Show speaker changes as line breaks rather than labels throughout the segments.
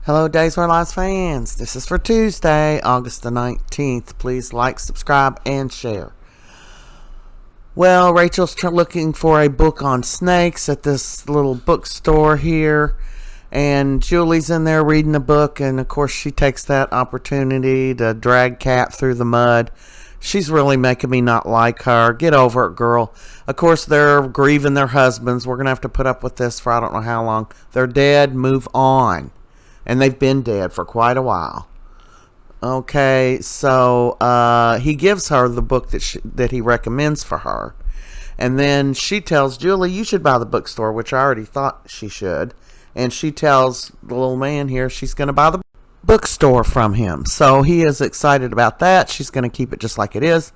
Hello, Days Where Lies fans. This is for Tuesday, August the 19th. Please like, subscribe, and share. Well, Rachel's looking for a book on snakes at this little bookstore here. And Julie's in there reading the book. And, of course, she takes that opportunity to drag Kat through the mud. She's really making me not like her. Get over it, girl. Of course, they're grieving their husbands. We're going to have to put up with this for I don't know how long. They're dead. Move on. And they've been dead for quite a while. Okay, so he gives her the book that he recommends for her. And then she tells Julie, you should buy the bookstore, which I already thought she should. And she tells the little man here she's going to buy the bookstore from him. So he is excited about that. She's going to keep it just like it is.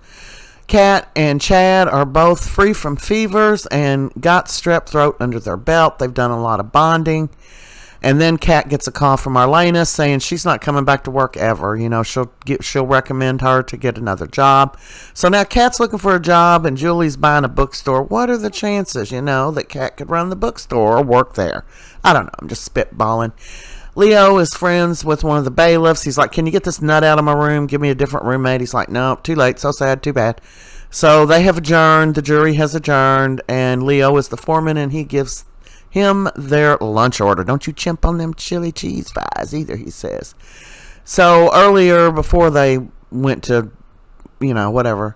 Kat and Chad are both free from fevers and got strep throat under their belt. They've done a lot of bonding. And then Kat gets a call from Marlena saying she's not coming back to work ever. You know, she'll recommend her to get another job. So now Kat's looking for a job and Julie's buying a bookstore. What are the chances, that Kat could run the bookstore or work there? I don't know. I'm just spitballing. Leo is friends with one of the bailiffs. He's like, can you get this nut out of my room? Give me a different roommate. He's like, no, too late. So sad. Too bad. So they have adjourned. The jury has adjourned. And Leo is the foreman and he gives him their lunch order. Don't you chimp on them chili cheese fries either, he says. So earlier, before they went to, whatever,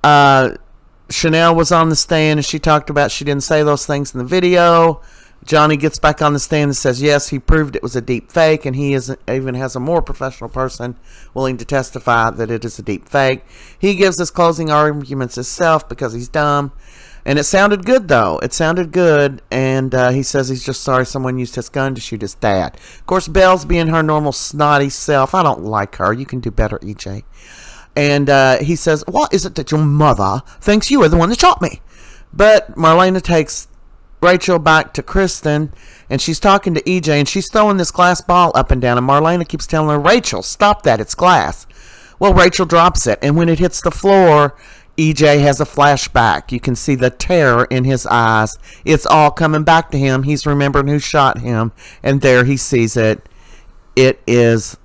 Chanel was on the stand and she talked about she didn't say those things in the video. Johnny gets back on the stand and says, yes, he proved it was a deep fake, and he even has a more professional person willing to testify that it is a deep fake. He gives his closing arguments himself because he's dumb. And it sounded good, though. It sounded good. And he says he's just sorry someone used his gun to shoot his dad. Of course, Belle's being her normal snotty self. I don't like her. You can do better, EJ. And he says, what is it that your mother thinks you are the one that shot me? But Marlena takes Rachel back to Kristen. And she's talking to EJ. And she's throwing this glass ball up and down. And Marlena keeps telling her, Rachel, stop that. It's glass. Well, Rachel drops it. And when it hits the floor, EJ has a flashback. You can see the terror in his eyes. It's all coming back to him. He's remembering who shot him. And there he sees it. It is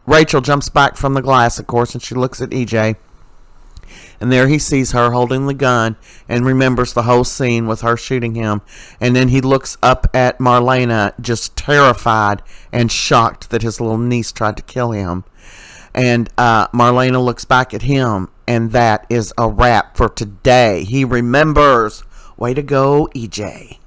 Rachel jumps back from the glass, of course, and she looks at EJ. And there he sees her holding the gun and remembers the whole scene with her shooting him. And then he looks up at Marlena, just terrified and shocked that his little niece tried to kill him. And Marlena looks back at him. And that is a wrap for today. He remembers. Way to go, EJ.